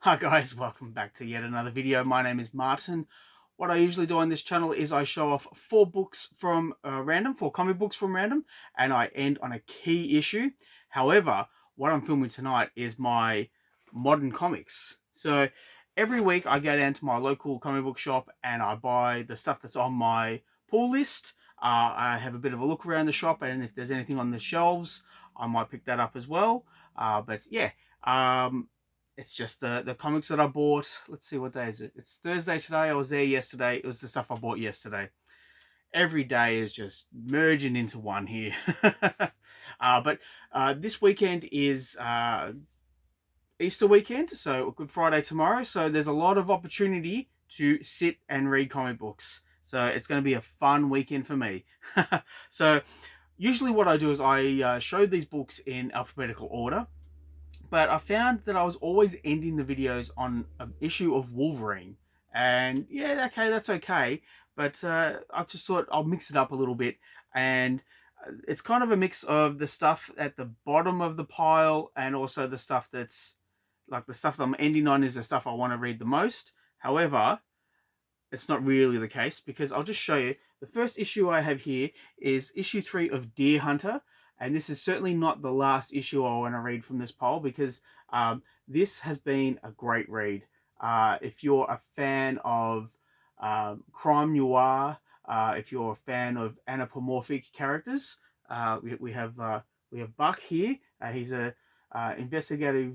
Hi guys, welcome back to yet another video. My name is Martin. What I usually do on this channel is I show off four books from random, four comic books from random, and I end on a key issue. However, what I'm filming tonight is my modern comics. So every week I go down to my local comic book shop and I buy the stuff that's on my pull list. I have a bit of a look around the shop, and if there's anything on the shelves, I might pick that up as well. But yeah, it's just the comics that I bought. Let's see, what day is it? It's Thursday today. I was there yesterday. It was the stuff I bought yesterday. Every day is just merging into one here. But this weekend is Easter weekend, so Good Friday tomorrow. So there's a lot of opportunity to sit and read comic books. So it's going to be a fun weekend for me. So usually what I do is I show these books in alphabetical order, but I found that I was always ending the videos on an issue of Wolverine. And yeah, okay, that's okay. But I just thought I'll mix it up a little bit. And it's kind of a mix of the stuff at the bottom of the pile and also the stuff that's like the stuff that I'm ending on is the stuff I want to read the most. However, it's not really the case because I'll just show you. The first issue I have here is issue 3 of Deer Hunter, and this is certainly not the last issue I want to read from this pile because this has been a great read. If you're a fan of crime noir, if you're a fan of anthropomorphic characters, we have Buck here. He's a investigative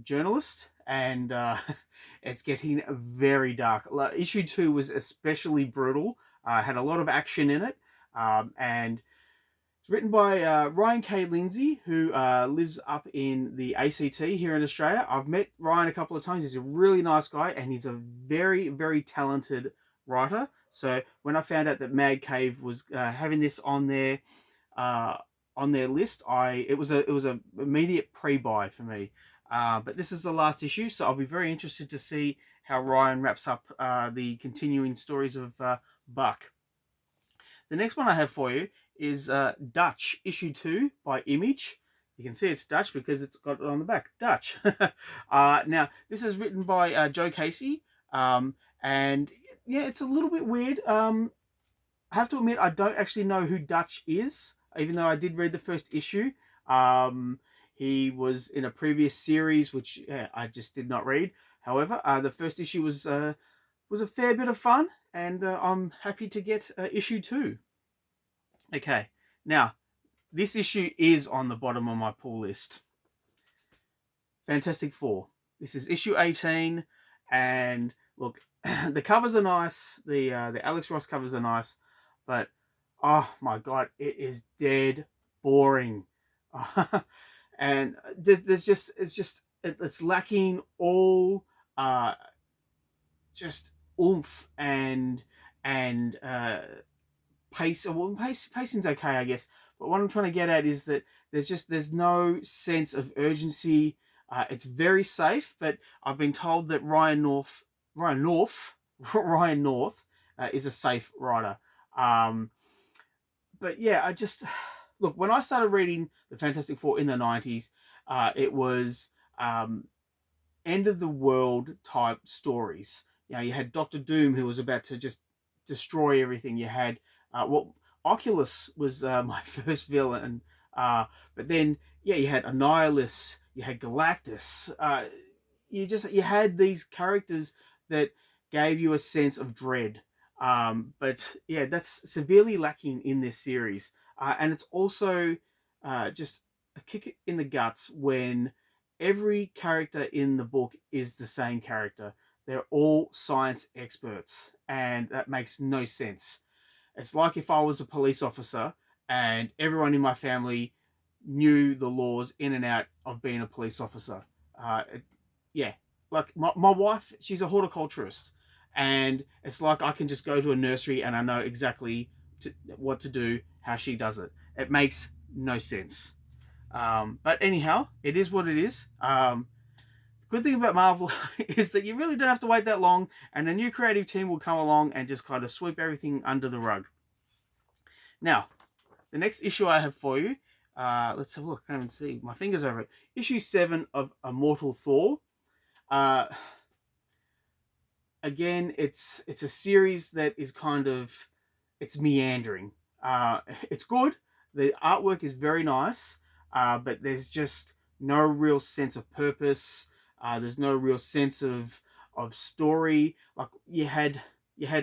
journalist, and it's getting very dark. Issue 2 was especially brutal, had a lot of action in it, and it's written by Ryan K. Lindsay, who lives up in the ACT here in Australia. I've met Ryan a couple of times. He's a really nice guy, and he's a very, very talented writer. So when I found out that Mad Cave was having this uh, on their list, it was a immediate pre-buy for me. But this is the last issue, so I'll be very interested to see how Ryan wraps up the continuing stories of Buck. The next one I have for you is Dutch, issue 2 by Image. You can see it's Dutch because it's got it on the back, Dutch. Now, this is written by Joe Casey, and yeah, it's a little bit weird. I have to admit, I don't actually know who Dutch is, even though I did read the first issue. Um, he was in a previous series, which I just did not read. However, the first issue was a fair bit of fun, and I'm happy to get issue 2. Okay, now this issue is on the bottom of my pull list. Fantastic Four. This is issue 18, and look, the covers are nice. The Alex Ross covers are nice, but oh my god, it is dead boring. And there's just it's lacking all uh just oomph and pacing's okay, I guess. But what I'm trying to get at is that there's no sense of urgency. It's very safe, but I've been told that Ryan North, Ryan North is a safe writer. Um, but yeah, I just look, when I started reading the Fantastic Four in the '90s, it was end of the world type stories. You know, you had Doctor Doom who was about to just destroy everything. You had Oculus was my first villain, but then yeah, you had Annihilus, you had Galactus. You had these characters that gave you a sense of dread. But yeah, that's severely lacking in this series, and it's also just a kick in the guts when every character in the book is the same character. They're all science experts, and that makes no sense. It's like if I was a police officer and everyone in my family knew the laws in and out of being a police officer. Yeah, like my wife, she's a horticulturist, and it's like I can just go to a nursery and I know exactly what to do, how she does it. It makes no sense. But anyhow, it is what it is. Good thing about Marvel is that you really don't have to wait that long, and a new creative team will come along and just kind of sweep everything under the rug. Now, the next issue I have for you, let's have a look. I can't even see my fingers over it. Issue 7 of Immortal Thor. Uh, Again, it's a series that is kind of, it's meandering. Uh, it's good. The artwork is very nice, but there's just no real sense of purpose. There's no real sense of story. Like you had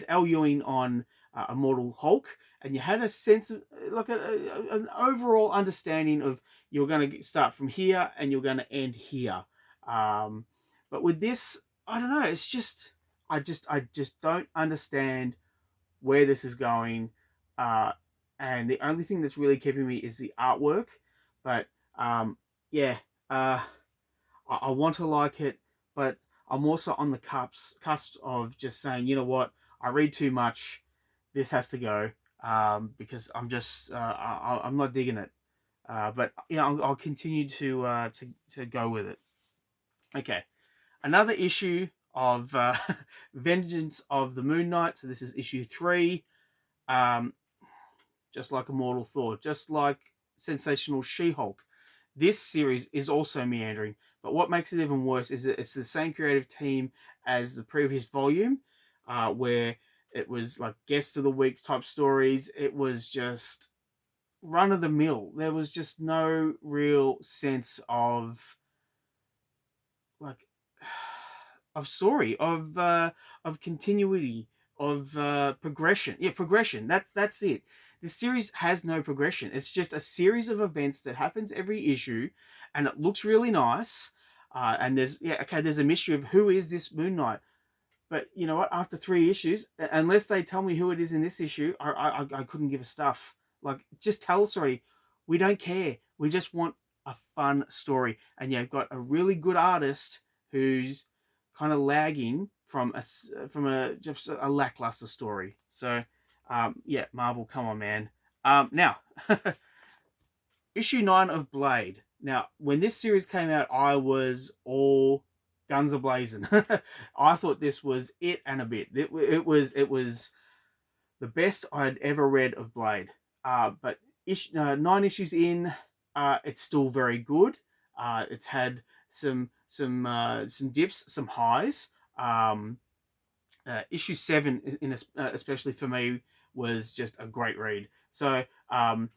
Al Ewing on Immortal Hulk, and you had a sense of like an overall understanding of you're going to start from here and you're going to end here. Um, but with this, I don't know. It's just I just don't understand where this is going. Uh, and the only thing that's really keeping me is the artwork. But yeah, uh, I want to like it, but I'm also on the cusp of just saying, you know what, I read too much. This has to go, because I'm just I'm not digging it. But yeah, I'll continue to go with it. Okay, another issue of Vengeance of the Moon Knight. So this is issue 3. Um, just like Immortal Thor, just like Sensational She-Hulk. This series is also meandering, but what makes it even worse is that it's the same creative team as the previous volume, where it was like guest of the week type stories. It was just run of the mill. There was just no real sense like of story, of continuity, of progression. Yeah, progression. That's it. This series has no progression. It's just a series of events that happens every issue, and it looks really nice. And there's yeah, okay, there's a mystery of who is this Moon Knight. But you know what? After 3 issues, unless they tell me who it is in this issue, I couldn't give a stuff. Like, just tell us already. We don't care. We just want a fun story. And you've got a really good artist who's kind of lagging from a just a lackluster story. So, yeah, Marvel, come on, man. Now, issue 9 of Blade. Now, when this series came out, I was all guns a blazing. I thought this was it and a bit. It was the best I'd ever read of Blade. But 9 issues in, it's still very good. It's had some dips, some highs. Issue 7, especially for me, was just a great read. So I'm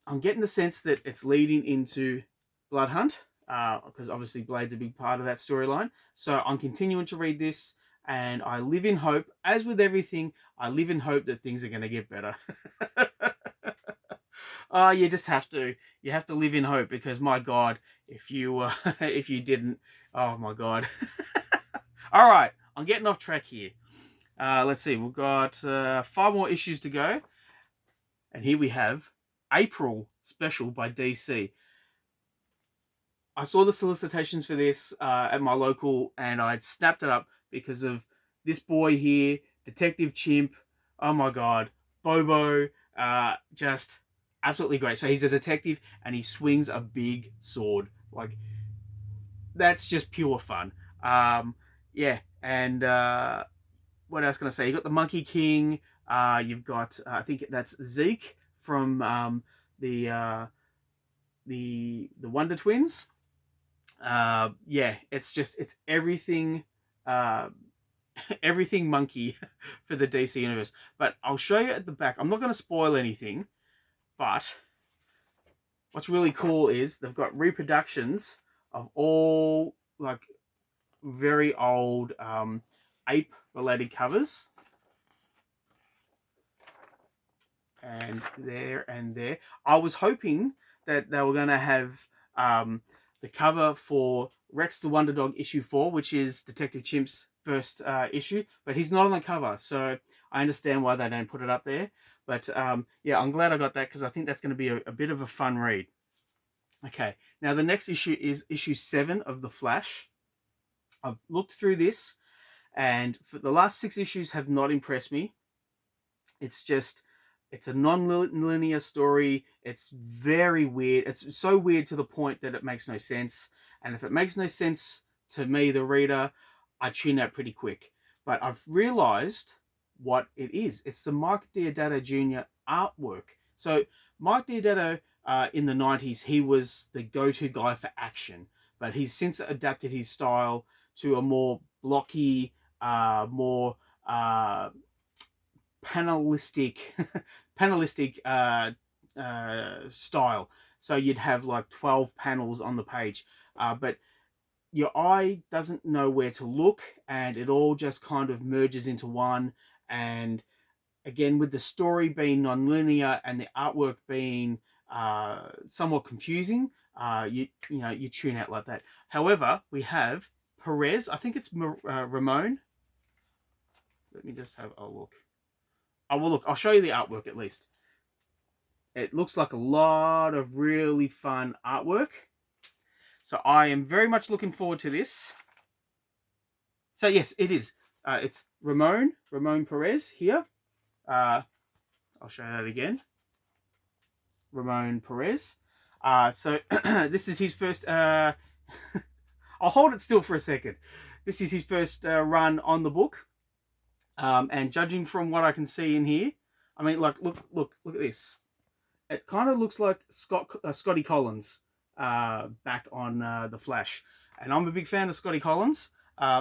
I'm getting the sense that it's leading into Blood Hunt, because obviously Blade's a big part of that storyline. So I'm continuing to read this, and I live in hope. As with everything, I live in hope that things are going to get better. You just have to. You have to live in hope, because my God, if you if you didn't, oh my God. All right, I'm getting off track here. Let's see. We've got 5 more issues to go, and here we have April special by DC. I saw the solicitations for this at my local, and I snapped it up because of this boy here, Detective Chimp. Oh my God, Bobo, just absolutely great. So he's a detective and he swings a big sword. Like, that's just pure fun. Yeah, and what else can I say? You got the Monkey King. You've got I think that's Zeke from the uh, the Wonder Twins. Yeah, it's everything, uh, everything monkey for the DC universe. But I'll show you at the back. I'm not going to spoil anything, but what's really cool is they've got reproductions of all like very old ape related covers, and there and there. I was hoping that they were going to have the cover for Rex the Wonder Dog issue 4, which is Detective Chimp's first issue, but he's not on the cover, so I understand why they don't put it up there. But yeah, I'm glad I got that, because I think that's going to be a bit of a fun read. Okay, now the next issue is issue 7 of The Flash. I've looked through this, and for the last 6 issues have not impressed me. It's just, it's a non-linear story. It's very weird. It's so weird to the point that it makes no sense. And if it makes no sense to me, the reader, I tune out pretty quick. But I've realized what it is. It's the Mike Deodato Jr. artwork. So Mike Deodato, in the 90s, he was the go-to guy for action. but he's since adapted his style to a more blocky, more panelistic, panelistic style. So you'd have like 12 panels on the page, but your eye doesn't know where to look, and it all just kind of merges into one. And again, with the story being non-linear and the artwork being somewhat confusing, you tune out like that. However, we have Perez. I think it's Ramon. Let me just have a look. Oh well, look. I'll show you the artwork at least. It looks like a lot of really fun artwork. So I am very much looking forward to this. So yes, it is. It's Ramon Perez here. I'll show you that again. Ramon Perez. So this is his first. I'll hold it still for a second. This is his first run on the book, and judging from what I can see in here, I mean, like, look at this. It kind of looks like Scotty Collins back on The Flash, and I'm a big fan of Scotty Collins.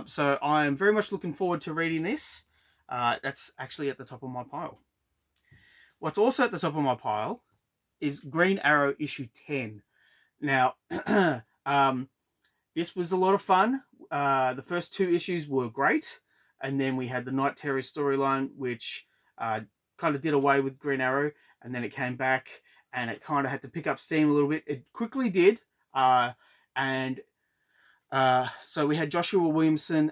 So I am very much looking forward to reading this. That's actually at the top of my pile. What's also at the top of my pile is Green Arrow issue 10. Now, this was a lot of fun. The first 2 issues were great, and then we had the Night Terror storyline, which kind of did away with Green Arrow, and then it came back, and it kind of had to pick up steam a little bit. It quickly did, and so we had Joshua Williamson.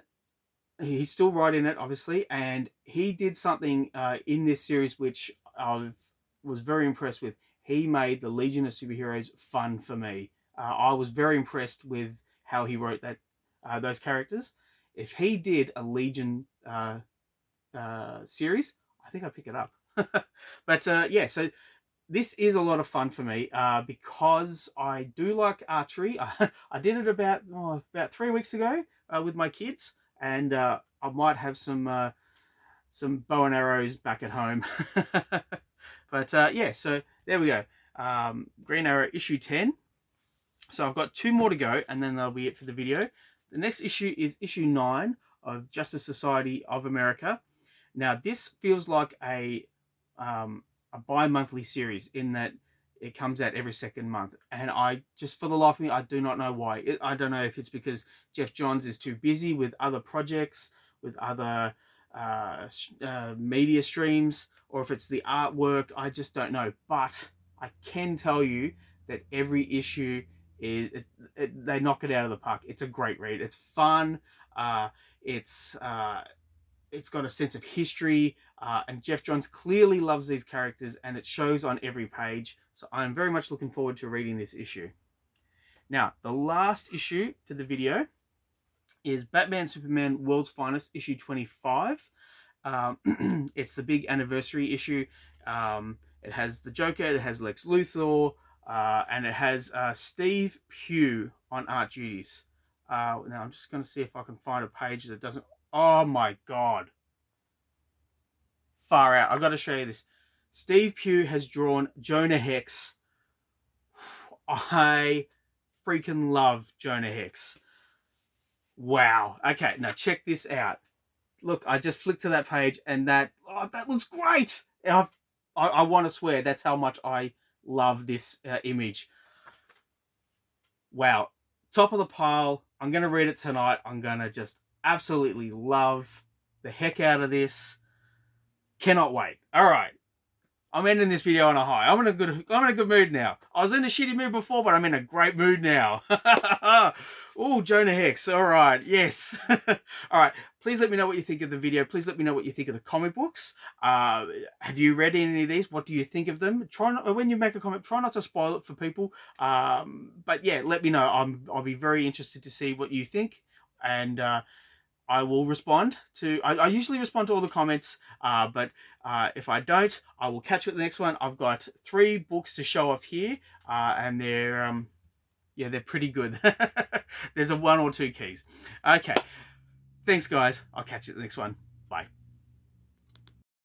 He's still writing it, obviously, and he did something in this series which I was very impressed with. He made the Legion of Superheroes fun for me. I was very impressed with how he wrote those characters. If he did a Legion series, I think I'd pick it up. But yeah, so this is a lot of fun for me because I do like archery. I did it about 3 weeks ago with my kids, and I might have some bow and arrows back at home. But yeah, so there we go. Green Arrow issue 10. So I've got 2 more to go, and then that'll be it for the video. The next issue is issue 9 of Justice Society of America. Now this feels like a bi-monthly series in that it comes out every second month, and I just, for the life of me, I do not know why. I don't know if it's because Geoff Johns is too busy with other projects, with other media streams, or if it's the artwork. I just don't know, but I can tell you that every issue they knock it out of the park. It's a great read. It's fun. It's got a sense of history, and Geoff Johns clearly loves these characters, and it shows on every page. So I'm very much looking forward to reading this issue. Now, the last issue for the video is Batman Superman World's Finest, issue 25. It's the big anniversary issue. It has the Joker, it has Lex Luthor, and it has Steve Pugh on art duties. Now, I'm just going to see if I can find a page that doesn't... Oh my God. Far out. I've got to show you this. Steve Pugh has drawn Jonah Hex. I freaking love Jonah Hex. Wow. Okay, now check this out. Look, I just flicked to that page, and that looks great. I want to swear that's how much I love this image. Wow. Top of the pile. I'm going to read it tonight. I'm going to just absolutely love the heck out of this. Cannot wait. All right. I'm ending this video on a high. I'm in a good mood now. I was in a shitty mood before, but I'm in a great mood now. Oh, Jonah Hex. All right. Yes. All right. Please let me know what you think of the video. Please let me know what you think of the comic books. Have you read any of these? What do you think of them? When you make a comment, try not to spoil it for people. But yeah, let me know. I'll be very interested to see what you think. And I will respond to... I usually respond to all the comments, but if I don't, I will catch you at the next one. I've got 3 books to show off here, and they're pretty good. There's a 1 or 2 keys. Okay. Thanks, guys. I'll catch you at the next one. Bye.